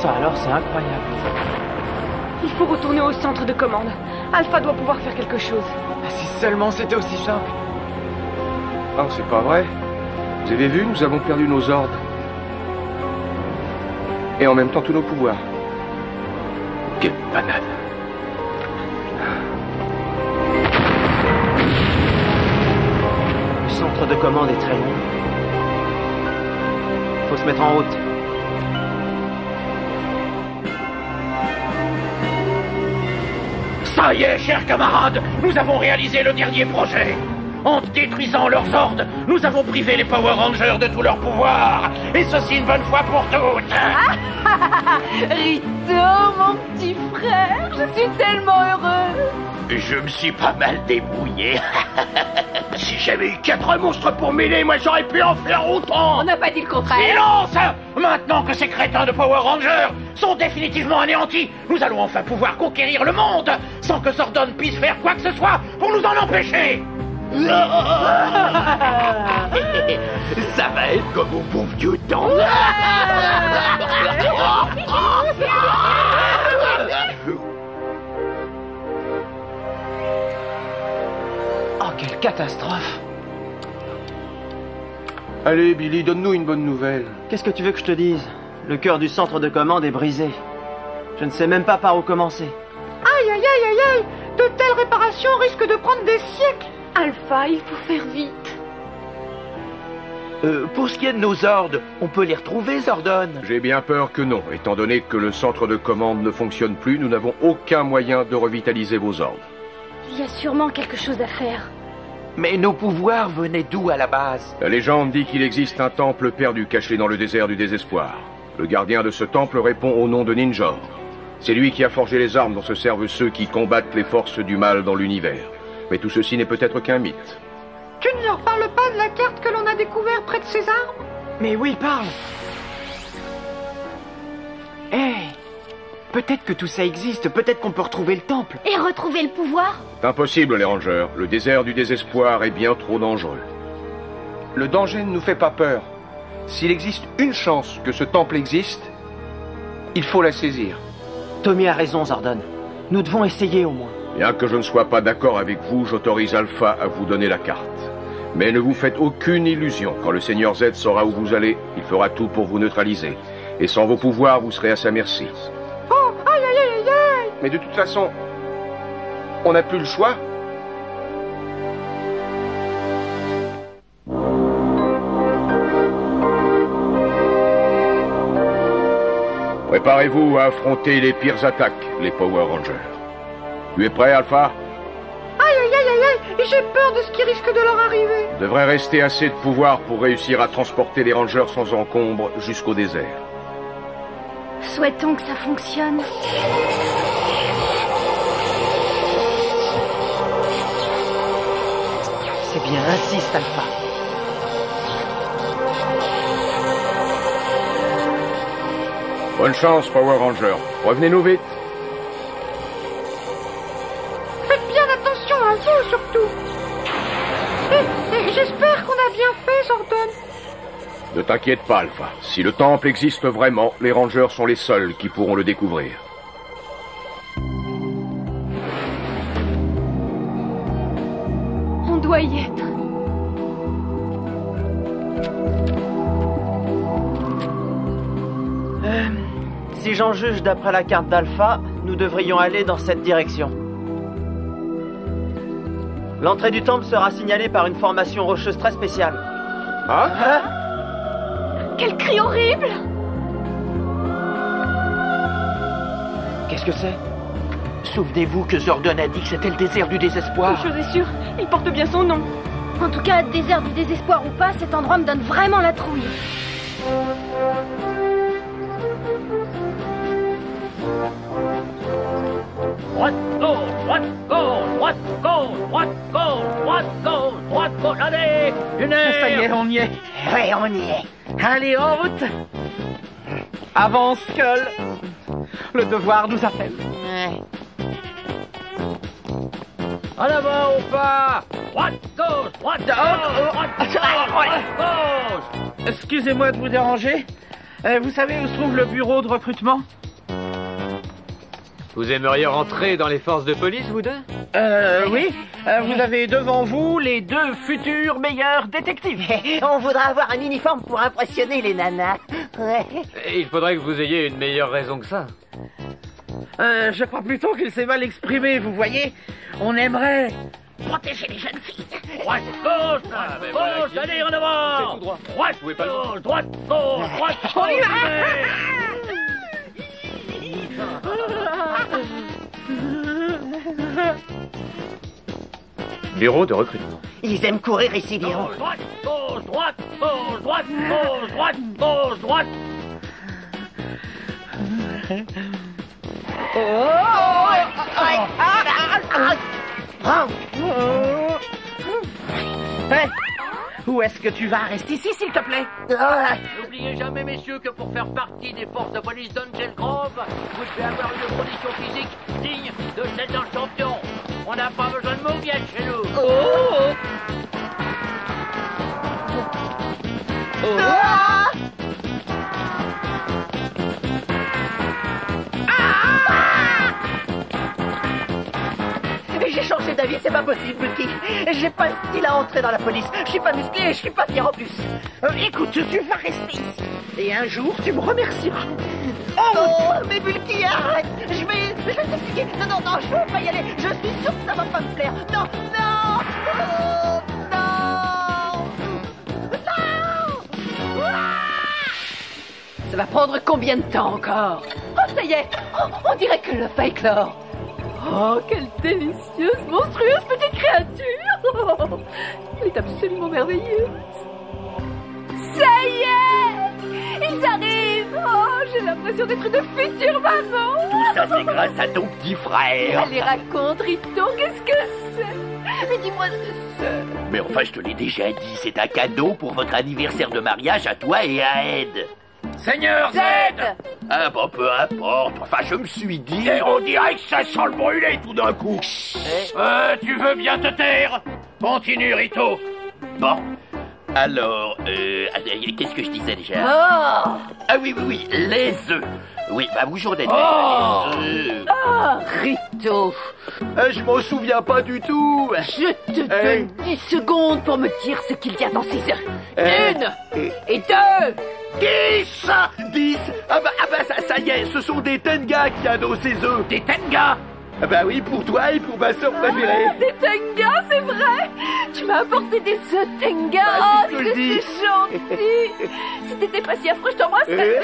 Ça alors, c'est incroyable. Il faut retourner au centre de commande. Alpha doit pouvoir faire quelque chose. Ah, si seulement c'était aussi simple. Oh, c'est pas vrai. Vous avez vu, nous avons perdu nos ordres. Et en même temps tous nos pouvoirs. Quelle banane. Le centre de commande est très loin. Faut se mettre en route. Ça y est, chers camarades, nous avons réalisé le dernier projet. En détruisant leurs ordres, nous avons privé les Power Rangers de tout leur pouvoir. Et ceci une bonne fois pour toutes. Rito, mon petit frère, je suis tellement heureuse. Je me suis pas mal débrouillé. Si j'avais eu 4 monstres pour mêler, moi j'aurais pu en faire autant. On n'a pas dit le contraire. Silence! Maintenant que ces crétins de Power Rangers sont définitivement anéantis, nous allons enfin pouvoir conquérir le monde sans que Zordon puisse faire quoi que ce soit pour nous en empêcher. Ça va être comme au bon vieux temps. Oh, quelle catastrophe! Allez, Billy, donne-nous une bonne nouvelle. Qu'est-ce que tu veux que je te dise? Le cœur du centre de commande est brisé. Je ne sais même pas par où commencer. Aïe, aïe, aïe, aïe, aïe. De telles réparations risquent de prendre des siècles. Alpha, il faut faire vite. Pour ce qui est de nos ordres, on peut les retrouver, Zordon? J'ai bien peur que non. Étant donné que le centre de commande ne fonctionne plus, nous n'avons aucun moyen de revitaliser vos ordres. Il y a sûrement quelque chose à faire. Mais nos pouvoirs venaient d'où à la base? La légende dit qu'il existe un temple perdu caché dans le désert du désespoir. Le gardien de ce temple répond au nom de Ninjor. C'est lui qui a forgé les armes dont se servent ceux qui combattent les forces du mal dans l'univers. Mais tout ceci n'est peut-être qu'un mythe. Tu ne leur parles pas de la carte que l'on a découverte près de ces arbres? Mais oui, parle! Hé! Peut-être que tout ça existe, peut-être qu'on peut retrouver le temple. Et retrouver le pouvoir? C'est impossible, les Rangers. Le désert du désespoir est bien trop dangereux. Le danger ne nous fait pas peur. S'il existe une chance que ce temple existe, il faut la saisir. Tommy a raison, Zordon. Nous devons essayer au moins. Bien que je ne sois pas d'accord avec vous, j'autorise Alpha à vous donner la carte. Mais ne vous faites aucune illusion. Quand le Seigneur Z saura où vous allez, il fera tout pour vous neutraliser. Et sans vos pouvoirs, vous serez à sa merci. Oh, aïe, aïe, aïe, aïe, aïe. Mais de toute façon, on n'a plus le choix. Préparez-vous à affronter les pires attaques, les Power Rangers. Tu es prêt, Alpha? Aïe, aïe, aïe, aïe, aïe. J'ai peur de ce qui risque de leur arriver. Il devrait rester assez de pouvoir pour réussir à transporter les Rangers sans encombre jusqu'au désert. Souhaitons que ça fonctionne. C'est bien, insiste, Alpha. Bonne chance, Power Rangers. Revenez-nous vite. Faites bien attention à vous, surtout. Et j'espère qu'on a bien fait, Zordon. Ne t'inquiète pas, Alpha. Si le temple existe vraiment, les Rangers sont les seuls qui pourront le découvrir. On doit y être. Si j'en juge d'après la carte d'Alpha, nous devrions aller dans cette direction. L'entrée du temple sera signalée par une formation rocheuse très spéciale. Hein? Quel cri horrible! Qu'est-ce que c'est? Souvenez-vous que Zordon a dit que c'était le désert du désespoir. Une chose est sûre, il porte bien son nom. En tout cas, désert du désespoir ou pas, cet endroit me donne vraiment la trouille. Droite, gauche, droite, gauche, droite, gauche, droite, gauche, droite, gauche, droite, gauche. Allez, une heure. Ça y est, on y est. Ouais, on y est. Allez, en route. Avance, Skull. Le devoir nous appelle. En avant, au pas. Droite, gauche, droite, gauche, droite, gauche, droite, gauche. Excusez-moi de vous déranger. Vous savez où se trouve le bureau de recrutement? Vous aimeriez rentrer dans les forces de police, vous deux? Oui. Vous avez devant vous les 2 futurs meilleurs détectives. On voudra avoir un uniforme pour impressionner les nanas. Ouais. Il faudrait que vous ayez une meilleure raison que ça. Je crois plutôt qu'il s'est mal exprimé, vous voyez. On aimerait Protéger les jeunes filles. droite, gauche, gauche, allez en avant. Droite, gauche, droite, gauche, droite, On y va. Bureau de recrutement. Ils aiment courir ici, diront. Droite, gauche, droite, gauche, droite, gauche, droite, gauche, droite. Où est-ce que tu vas? Reste ici, s'il te plaît. N'oubliez jamais, messieurs, que pour faire partie des forces de police d'Angel Grove, vous devez avoir une condition physique digne de celle d'un champion. On n'a pas besoin de mauviette chez nous. J'ai changé d'avis, c'est pas possible, Bulky. J'ai pas le style à entrer dans la police. Je suis pas musclé et je suis pas fier en plus. Écoute, tu vas rester ici. Et un jour, tu me remercieras. Oh, mais Bulky, arrête. Je vais t'expliquer. Non, je veux pas y aller. Je suis sûr que ça va pas me plaire. Non. Ça va prendre combien de temps encore? Oh, ça y est. On dirait que le fait éclore. Oh, quelle délicieuse, monstrueuse petite créature! Elle est absolument merveilleuse. Ça y est! Ils arrivent! Oh, j'ai l'impression d'être une future maman! Tout ça, c'est grâce à ton petit frère. Elle les raconte, Rito, qu'est-ce que c'est? Mais dis-moi ce que c'est! Mais enfin, je te l'ai déjà dit, c'est un cadeau pour votre anniversaire de mariage à toi et à Ed. Seigneur Z! Ah bon, peu importe. Enfin, je me suis dit... On dirait que ça sent le brûler tout d'un coup. Tu veux bien te taire? Continue, Rito. Bon. Alors, qu'est-ce que je disais déjà? Oh! Ah oui, les œufs. Oui, bah vous j'en ai des. Oh! Les œufs. Ah, Rito! Je m'en souviens pas du tout. Je te donne 10 secondes pour me dire ce qu'il y a dans ces œufs. 1 et 2! 10! Ah bah ça y est, ce sont des Tenga qui a dans ces œufs. Des Tenga? Ah bah oui, pour toi et pour ma sœur préférée. Des Tenga, c'est vrai! Tu m'as apporté des œufs Tenga! Bah, si je te Oh, le dis. c'est gentil! Si t'étais pas si affreux, je t'embrasserais!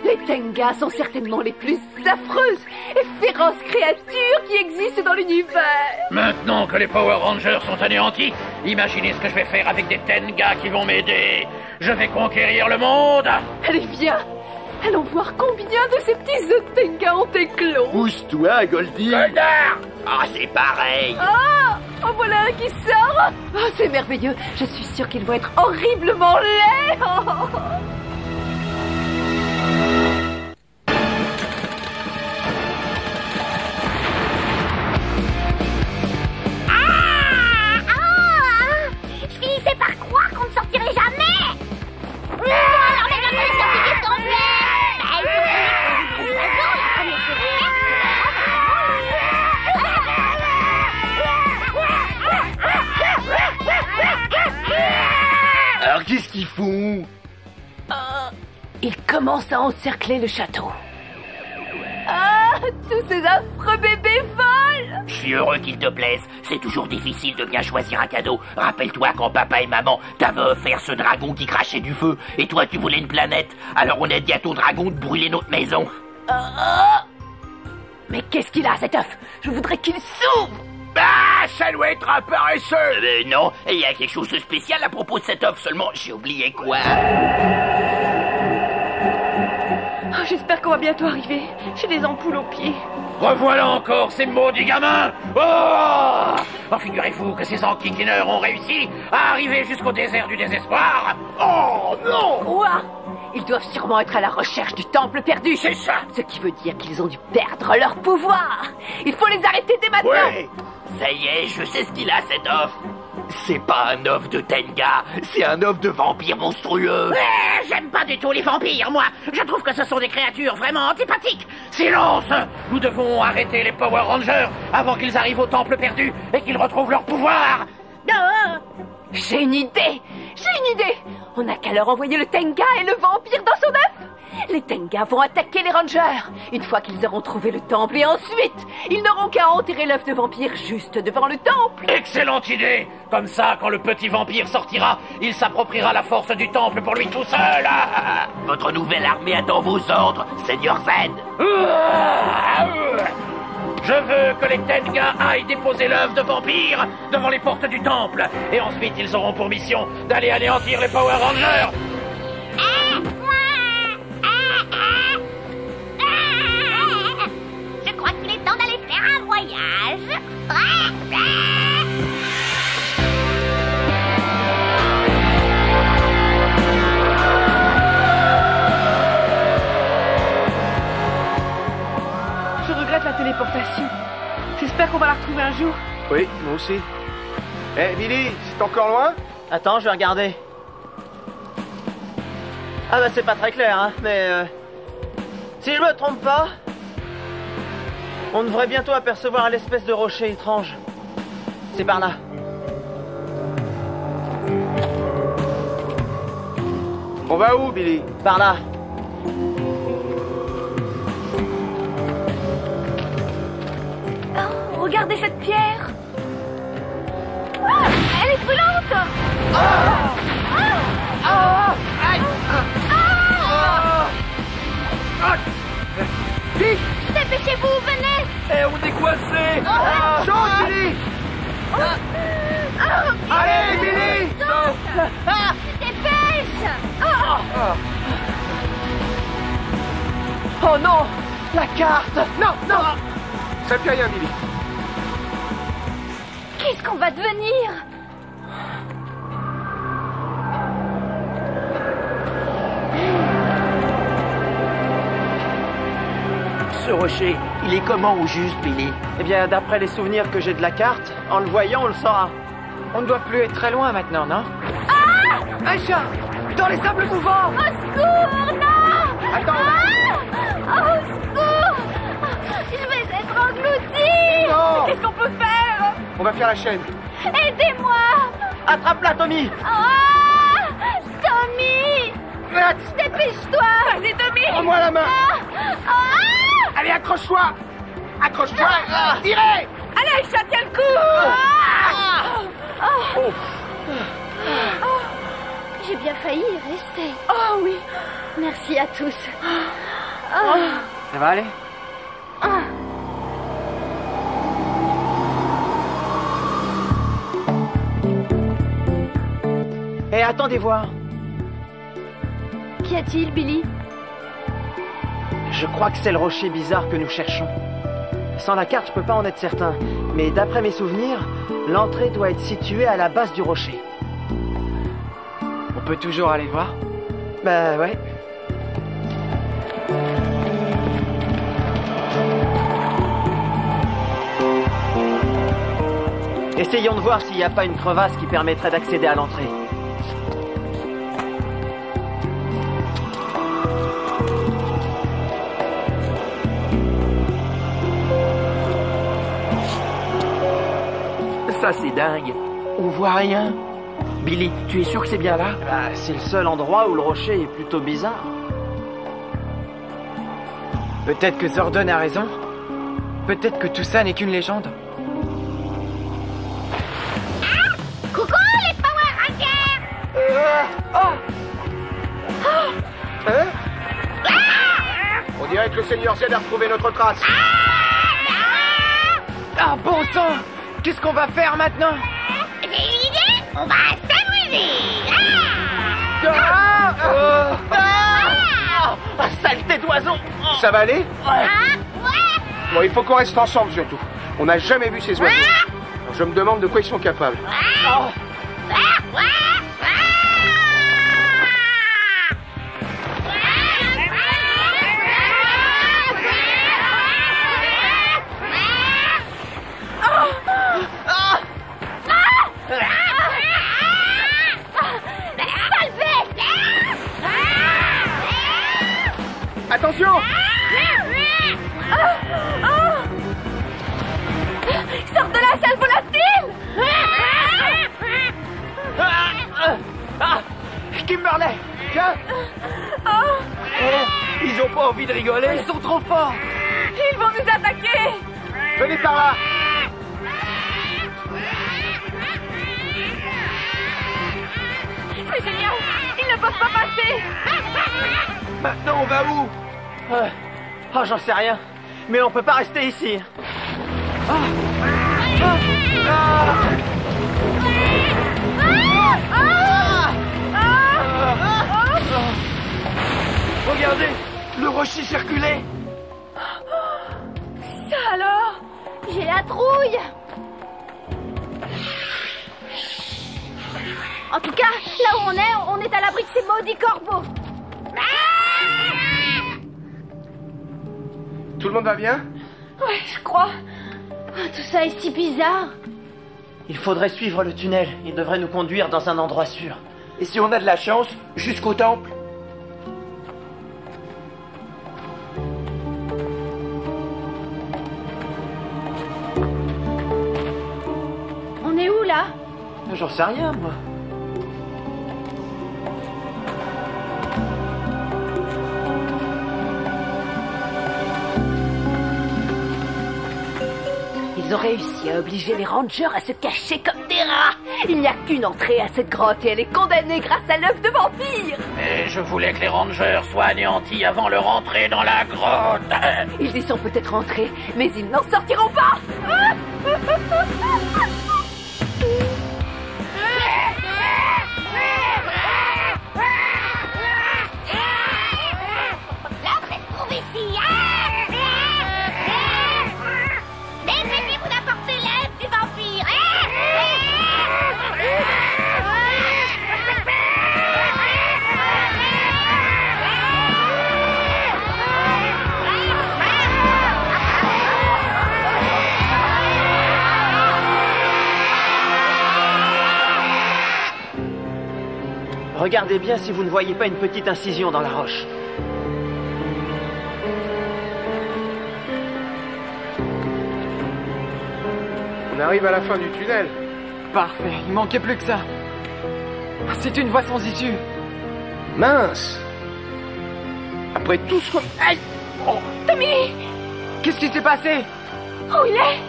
Les Tenga sont certainement les plus affreuses et féroces créatures qui existent dans l'univers! Maintenant que les Power Rangers sont anéantis, imaginez ce que je vais faire avec des Tenga qui vont m'aider. Je vais conquérir le monde. Allez, viens! Allons voir combien de ces petits œufs Tenga ont éclos! Pousse-toi, Goldie. Goldar! Ah, c'est pareil. Ah! En voilà un qui sort! Oh, c'est merveilleux! Je suis sûre qu'ils vont être horriblement laids! Oh. Je finissais par croire qu'on ne sortirait jamais. Alors maintenant qu'on est sorti, qu'est-ce qu'on fait? Alors qu'est-ce qu'ils font? Ils commencent à encercler le château. Ah! Tous ces affreux bébés volent! Je suis heureux qu'il te plaise. C'est toujours difficile de bien choisir un cadeau. Rappelle-toi quand papa et maman t'avaient offert ce dragon qui crachait du feu. Et toi, tu voulais une planète. Alors on a dit à ton dragon de brûler notre maison. Mais qu'est-ce qu'il a, cet œuf? Je voudrais qu'il s'ouvre! Ah, ça doit être un paresseux. Non, il y a quelque chose de spécial à propos de cet œuf. Seulement, j'ai oublié quoi. Oh, j'espère qu'on va bientôt arriver. J'ai des ampoules aux pieds. Revoilà encore ces maudits gamins. Oh, figurez-vous que ces enquiquineurs ont réussi à arriver jusqu'au désert du désespoir. Oh non! Quoi? Ils doivent sûrement être à la recherche du temple perdu. C'est ça. Ce qui veut dire qu'ils ont dû perdre leur pouvoir. Il faut les arrêter dès maintenant. Ouais. Ça y est, je sais ce qu'il a, cet œuf. C'est pas un œuf de Tenga, c'est un œuf de vampire monstrueux. J'aime pas du tout les vampires, moi. Je trouve que ce sont des créatures vraiment antipathiques. Silence! Nous devons arrêter les Power Rangers avant qu'ils arrivent au temple perdu et qu'ils retrouvent leur pouvoir. J'ai une idée! On n'a qu'à leur envoyer le Tenga et le vampire dans son œuf! Les Tenga vont attaquer les Rangers une fois qu'ils auront trouvé le temple et ensuite, ils n'auront qu'à enterrer l'œuf de vampire juste devant le temple. Excellente idée! Comme ça, quand le petit vampire sortira, il s'appropriera la force du temple pour lui tout seul. Votre nouvelle armée attend vos ordres, Seigneur Zed. Je veux que les Tenga aillent déposer l'œuf de vampire devant les portes du temple. Et ensuite, ils auront pour mission d'aller anéantir les Power Rangers. Je crois qu'il est temps d'aller faire un voyage. Je regrette la téléportation. J'espère qu'on va la retrouver un jour. Oui, moi aussi. Eh, Billy, c'est encore loin? Attends, je vais regarder. Ah bah c'est pas très clair, hein, mais... si je me trompe pas... on devrait bientôt apercevoir l'espèce de rocher étrange. C'est par là. On va où, Billy? Par là. Oh, regardez cette pierre. Elle est brûlante. Vite! Dépêchez-vous, venez. Eh, on est coincés! Saute, Billy! Allez, Billy! Dépêche. Oh non! La carte! Non, non! Ça fait rien, Billy. Qu'est-ce qu'on va devenir? Ce rocher, il est comment au juste, Billy? Eh bien, d'après les souvenirs que j'ai de la carte, en le voyant, on le saura. On ne doit plus être très loin maintenant, non? Aïcha! Dans les sables mouvants! Au secours, non! Attends! Au secours! Je vais être engloutie! Non! Qu'est-ce qu'on peut faire? On va faire la chaîne. Aidez-moi! Attrape-la, Tommy! Tommy! Dépêche-toi! Vas-y, Tommy! Prends-moi la main! Allez, accroche-toi! Accroche-toi! Tirez! Allez, Aïcha, tiens le coup! J'ai bien failli y rester. Oh oui! Merci à tous. Ça va aller? Eh, attendez voir. Qu'y a-t-il, Billy? Je crois que c'est le rocher bizarre que nous cherchons. Sans la carte, je peux pas en être certain. Mais d'après mes souvenirs, l'entrée doit être située à la base du rocher. On peut toujours aller voir? Bah ouais. Essayons de voir s'il n'y a pas une crevasse qui permettrait d'accéder à l'entrée. Ça, c'est dingue. On voit rien. Billy, tu es sûr que c'est bien là? Bah, c'est le seul endroit où le rocher est plutôt bizarre. Peut-être que Zordon a raison. Peut-être que tout ça n'est qu'une légende. Coucou, les Power Rangers! Hein? On dirait que le Seigneur Z a retrouvé notre trace. Ah, bon sang! Qu'est-ce qu'on va faire maintenant? J'ai une idée! On va s'amuser! Saleté d'oiseau! Ça va aller? Ouais! Bon, il faut qu'on reste ensemble surtout. On n'a jamais vu ces oiseaux. Je me demande de quoi ils sont capables. Ils ont pas envie de rigoler. Ils sont trop forts. Ils vont nous attaquer. Venez par là. C'est génial. Ils ne peuvent pas passer. Maintenant, on va où? Oh, j'en sais rien. Mais on peut pas rester ici. Regardez, le rocher circulait. Ça alors? J'ai la trouille. En tout cas, là où on est à l'abri de ces maudits corbeaux. Tout le monde va bien? Ouais, je crois. Oh, tout ça est si bizarre. Il faudrait suivre le tunnel. Il devrait nous conduire dans un endroit sûr. Et si on a de la chance, jusqu'au temple. On est où là? J'en sais rien, moi. Ils ont réussi à obliger les rangers à se cacher comme des rats. Il n'y a qu'une entrée à cette grotte et elle est condamnée grâce à l'œuf de vampire. Mais je voulais que les rangers soient anéantis avant leur entrée dans la grotte. Ils y sont peut-être entrés, mais ils n'en sortiront pas. L'entrée se trouve ici. Dépêchez-vous d'apporter l'œuf du vampire. Regardez bien si vous ne voyez pas une petite incision dans la roche. On arrive à la fin du tunnel. Parfait, il manquait plus que ça. C'est une voie sans issue. Mince! Après tout ce qu'on... Aïe! Oh. Tommy! Qu'est-ce qui s'est passé? Où il est?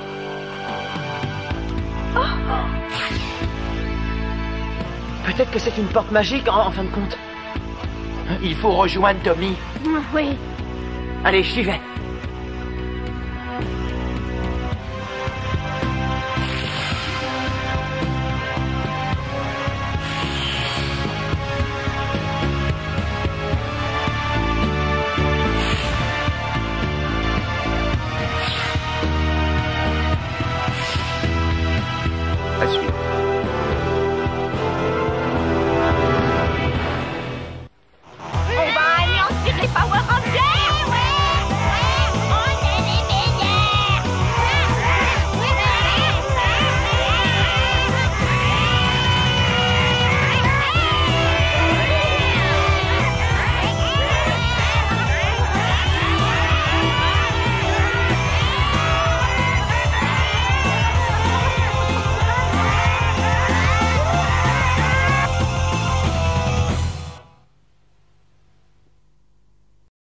Peut-être que c'est une porte magique en fin de compte. Il faut rejoindre Tommy. Oui. Allez, j'y vais. À suivre.